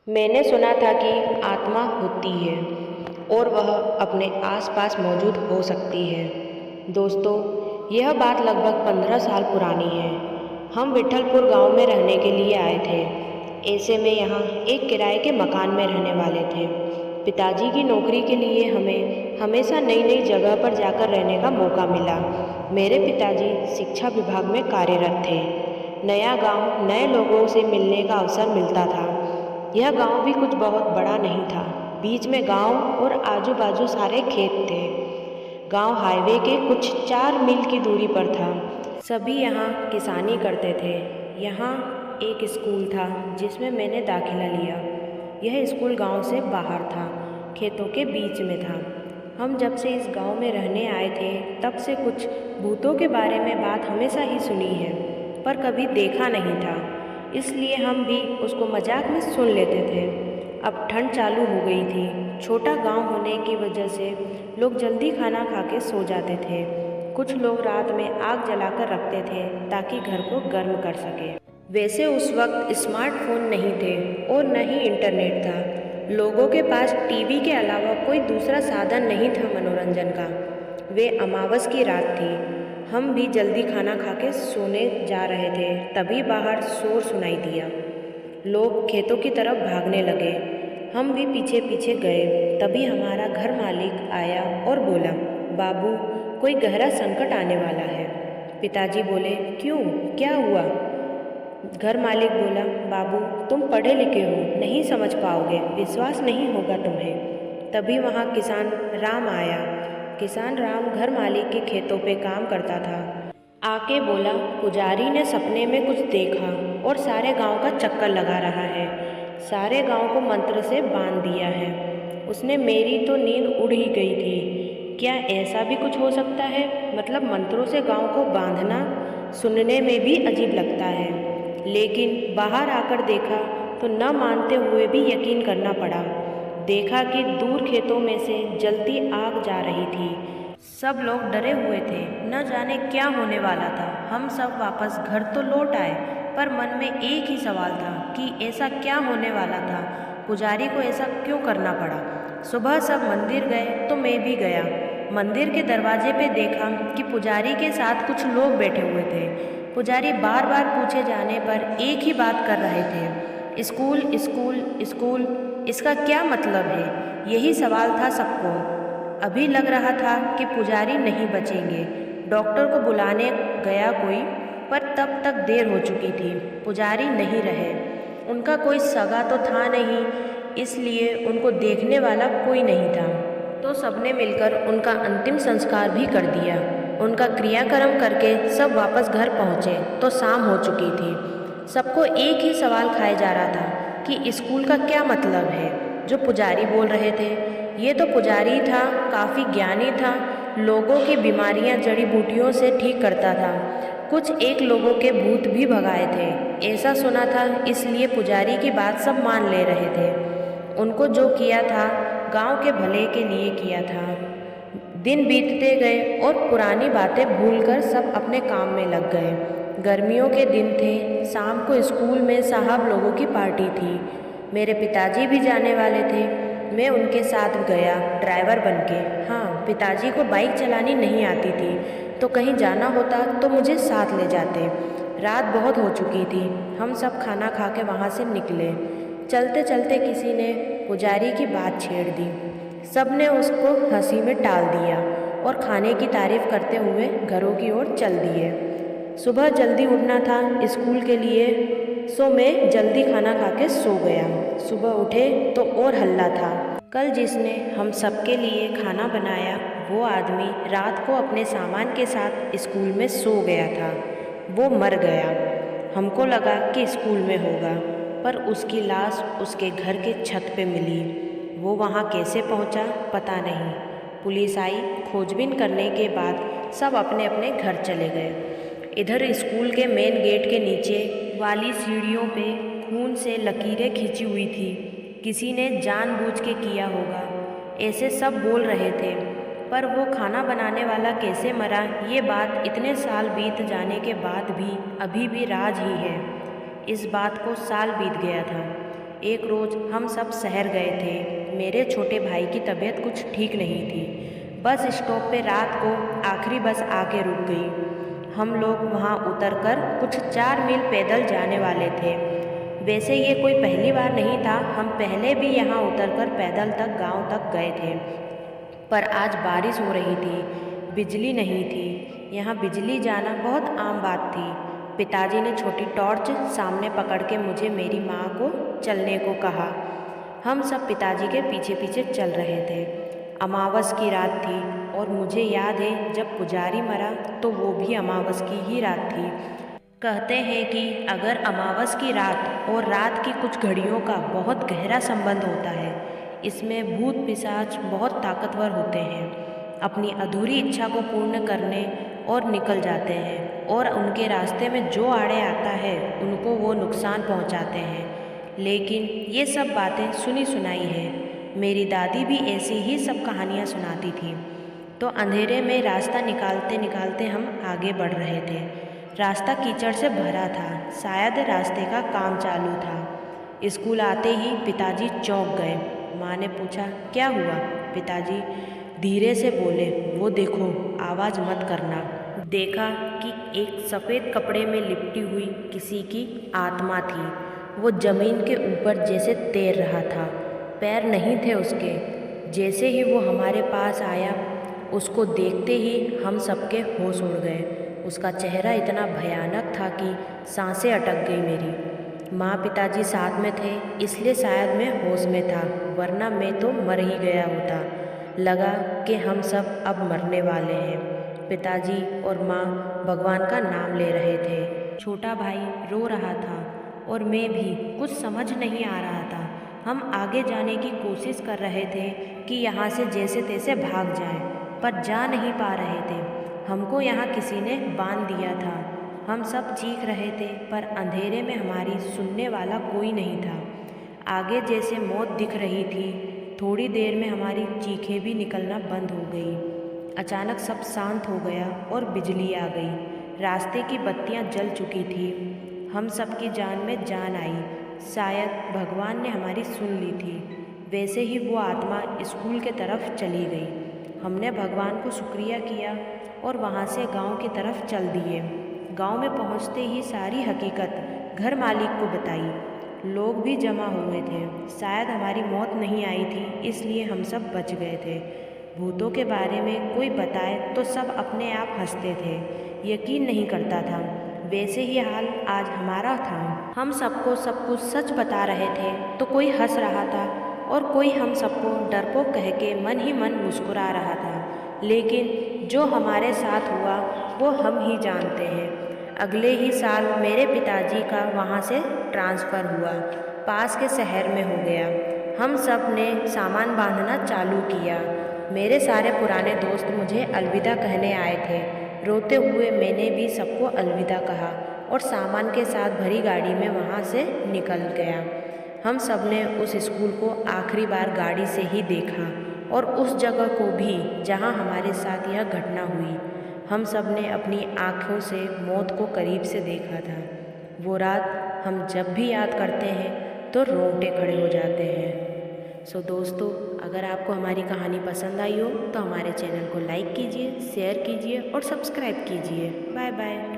मैंने सुना था कि आत्मा होती है और वह अपने आसपास मौजूद हो सकती है। दोस्तों, यह बात लगभग 15 साल पुरानी है। हम विठलपुर गांव में रहने के लिए आए थे। ऐसे में यहाँ एक किराए के मकान में रहने वाले थे। पिताजी की नौकरी के लिए हमें हमेशा नई नई जगह पर जाकर रहने का मौका मिला। मेरे पिताजी शिक्षा विभाग में कार्यरत थे। नया गांव, नए लोगों से मिलने का अवसर मिलता था। यह गांव भी कुछ बहुत बड़ा नहीं था। बीच में गांव और आजू बाजू सारे खेत थे। गांव हाईवे के कुछ 4 मील की दूरी पर था। सभी यहाँ किसानी करते थे। यहाँ एक स्कूल था जिसमें मैंने दाखिला लिया। यह स्कूल गांव से बाहर था, खेतों के बीच में था। हम जब से इस गांव में रहने आए थे तब से कुछ भूतों के बारे में बात हमेशा ही सुनी है, पर कभी देखा नहीं था। इसलिए हम भी उसको मजाक में सुन लेते थे। अब ठंड चालू हो गई थी। छोटा गांव होने की वजह से लोग जल्दी खाना खा के सो जाते थे। कुछ लोग रात में आग जलाकर रखते थे ताकि घर को गर्म कर सके। वैसे उस वक्त स्मार्टफोन नहीं थे और न ही इंटरनेट था। लोगों के पास टीवी के अलावा कोई दूसरा साधन नहीं था मनोरंजन का। वे अमावस की रात थी। हम भी जल्दी खाना खा के सोने जा रहे थे, तभी बाहर शोर सुनाई दिया। लोग खेतों की तरफ भागने लगे। हम भी पीछे पीछे गए। तभी हमारा घर मालिक आया और बोला, बाबू, कोई गहरा संकट आने वाला है। पिताजी बोले, क्यों, क्या हुआ? घर मालिक बोला, बाबू, तुम पढ़े लिखे हो, नहीं समझ पाओगे, विश्वास नहीं होगा तुम्हें। तभी वहाँ किसान राम आया। किसान राम घर मालिक के खेतों पे काम करता था। आके बोला, पुजारी ने सपने में कुछ देखा और सारे गांव का चक्कर लगा रहा है। सारे गांव को मंत्र से बांध दिया है। उसने मेरी तो नींद उड़ ही गई थी। क्या ऐसा भी कुछ हो सकता है? मतलब मंत्रों से गांव को बांधना सुनने में भी अजीब लगता है, लेकिन बाहर आकर देखा तो न मानते हुए भी यकीन करना पड़ा। देखा कि दूर खेतों में से जलती आग जा रही थी। सब लोग डरे हुए थे, न जाने क्या होने वाला था। हम सब वापस घर तो लौट आए, पर मन में एक ही सवाल था कि ऐसा क्या होने वाला था, पुजारी को ऐसा क्यों करना पड़ा। सुबह सब मंदिर गए तो मैं भी गया। मंदिर के दरवाजे पे देखा कि पुजारी के साथ कुछ लोग बैठे हुए थे। पुजारी बार बार पूछे जाने पर एक ही बात कर रहे थे, स्कूल स्कूल स्कूल, इसका क्या मतलब है? यही सवाल था सबको। अभी लग रहा था कि पुजारी नहीं बचेंगे। डॉक्टर को बुलाने गया कोई, पर तब तक देर हो चुकी थी। पुजारी नहीं रहे। उनका कोई सगा तो था नहीं, इसलिए उनको देखने वाला कोई नहीं था। तो सबने मिलकर उनका अंतिम संस्कार भी कर दिया। उनका क्रियाक्रम करके सब वापस घर पहुँचे तो शाम हो चुकी थी। सबको एक ही सवाल खाया जा रहा था कि स्कूल का क्या मतलब है जो पुजारी बोल रहे थे। ये तो पुजारी था, काफ़ी ज्ञानी था, लोगों की बीमारियां जड़ी बूटियों से ठीक करता था। कुछ एक लोगों के भूत भी भगाए थे, ऐसा सुना था। इसलिए पुजारी की बात सब मान ले रहे थे। उनको जो किया था गांव के भले के लिए किया था। दिन बीतते गए और पुरानी बातें भूलकर सब अपने काम में लग गए। गर्मियों के दिन थे। शाम को स्कूल में साहब लोगों की पार्टी थी। मेरे पिताजी भी जाने वाले थे। मैं उनके साथ गया, ड्राइवर बनके। हाँ, पिताजी को बाइक चलानी नहीं आती थी, तो कहीं जाना होता तो मुझे साथ ले जाते। रात बहुत हो चुकी थी। हम सब खाना खा के वहाँ से निकले। चलते चलते किसी ने पुजारी की बात छेड़ दी। सब ने उसको हंसी में टाल दिया और खाने की तारीफ करते हुए घरों की ओर चल दिए। सुबह जल्दी उठना था स्कूल के लिए, सो मैं जल्दी खाना खा के सो गया। सुबह उठे तो और हल्ला था। कल जिसने हम सबके लिए खाना बनाया वो आदमी रात को अपने सामान के साथ स्कूल में सो गया था। वो मर गया। हमको लगा कि स्कूल में होगा, पर उसकी लाश उसके घर के छत पे मिली। वो वहाँ कैसे पहुँचा पता नहीं। पुलिस आई। खोजबीन करने के बाद सब अपने अपने घर चले गए। इधर स्कूल के मेन गेट के नीचे वाली सीढ़ियों पे खून से लकीरें खींची हुई थी। किसी ने जानबूझ के किया होगा, ऐसे सब बोल रहे थे। पर वो खाना बनाने वाला कैसे मरा, ये बात इतने साल बीत जाने के बाद भी अभी भी राज ही है। इस बात को साल बीत गया था। एक रोज़ हम सब शहर गए थे। मेरे छोटे भाई की तबीयत कुछ ठीक नहीं थी। बस स्टॉप पे रात को आखिरी बस आके रुक गई। हम लोग वहाँ उतरकर कुछ 4 मील पैदल जाने वाले थे। वैसे ये कोई पहली बार नहीं था, हम पहले भी यहाँ उतरकर पैदल तक गांव तक गए थे। पर आज बारिश हो रही थी, बिजली नहीं थी। यहाँ बिजली जाना बहुत आम बात थी। पिताजी ने छोटी टॉर्च सामने पकड़ के मुझे मेरी माँ को चलने को कहा। हम सब पिताजी के पीछे पीछे चल रहे थे। अमावस की रात थी और मुझे याद है जब पुजारी मरा तो वो भी अमावस की ही रात थी। कहते हैं कि अगर अमावस की रात और रात की कुछ घड़ियों का बहुत गहरा संबंध होता है। इसमें भूत पिशाच बहुत ताकतवर होते हैं, अपनी अधूरी इच्छा को पूर्ण करने और निकल जाते हैं और उनके रास्ते में जो आड़े आता है उनको वो नुकसान पहुंचाते हैं। लेकिन ये सब बातें सुनी सुनाई हैं। मेरी दादी भी ऐसी ही सब कहानियाँ सुनाती थी। तो अंधेरे में रास्ता निकालते निकालते हम आगे बढ़ रहे थे। रास्ता कीचड़ से भरा था, शायद रास्ते का काम चालू था। स्कूल आते ही पिताजी चौंक गए। माँ ने पूछा, क्या हुआ? पिताजी धीरे से बोले, वो देखो, आवाज़ मत करना। देखा कि एक सफ़ेद कपड़े में लिपटी हुई किसी की आत्मा थी। वो ज़मीन के ऊपर जैसे तैर रहा था, पैर नहीं थे उसके। जैसे ही वो हमारे पास आया, उसको देखते ही हम सबके होश उड़ गए। उसका चेहरा इतना भयानक था कि सांसें अटक गई मेरी। माँ पिताजी साथ में थे, इसलिए शायद मैं होश में था, वरना मैं तो मर ही गया होता। लगा कि हम सब अब मरने वाले हैं। पिताजी और माँ भगवान का नाम ले रहे थे। छोटा भाई रो रहा था और मैं भी, कुछ समझ नहीं आ रहा था। हम आगे जाने की कोशिश कर रहे थे कि यहाँ से जैसे तैसे भाग जाएं, पर जा नहीं पा रहे थे। हमको यहाँ किसी ने बांध दिया था। हम सब चीख रहे थे, पर अंधेरे में हमारी सुनने वाला कोई नहीं था। आगे जैसे मौत दिख रही थी। थोड़ी देर में हमारी चीखें भी निकलना बंद हो गई। अचानक सब शांत हो गया और बिजली आ गई। रास्ते की बत्तियां जल चुकी थी। हम सबकी जान में जान आई। शायद भगवान ने हमारी सुन ली थी। वैसे ही वो आत्मा स्कूल के तरफ चली गई। हमने भगवान को शुक्रिया किया और वहाँ से गांव की तरफ चल दिए। गांव में पहुँचते ही सारी हकीकत घर मालिक को बताई। लोग भी जमा हुए थे। शायद हमारी मौत नहीं आई थी, इसलिए हम सब बच गए थे। भूतों के बारे में कोई बताए तो सब अपने आप हंसते थे, यकीन नहीं करता था। वैसे ही हाल आज हमारा था। हम सबको सब कुछ सच बता रहे थे तो कोई हंस रहा था और कोई हम सबको डरपोक कह के मन ही मन मुस्कुरा रहा था। लेकिन जो हमारे साथ हुआ वो हम ही जानते हैं। अगले ही साल मेरे पिताजी का वहाँ से ट्रांसफ़र हुआ, पास के शहर में हो गया। हम सब ने सामान बांधना चालू किया। मेरे सारे पुराने दोस्त मुझे अलविदा कहने आए थे। रोते हुए मैंने भी सबको अलविदा कहा और सामान के साथ भरी गाड़ी में वहाँ से निकल गया। हम सब ने उस स्कूल को आखिरी बार गाड़ी से ही देखा और उस जगह को भी जहाँ हमारे साथ यह घटना हुई। हम सब ने अपनी आँखों से मौत को करीब से देखा था। वो रात हम जब भी याद करते हैं तो रोंगटे खड़े हो जाते हैं। सो दोस्तों, अगर आपको हमारी कहानी पसंद आई हो तो हमारे चैनल को लाइक कीजिए, शेयर कीजिए और सब्सक्राइब कीजिए। Bye bye.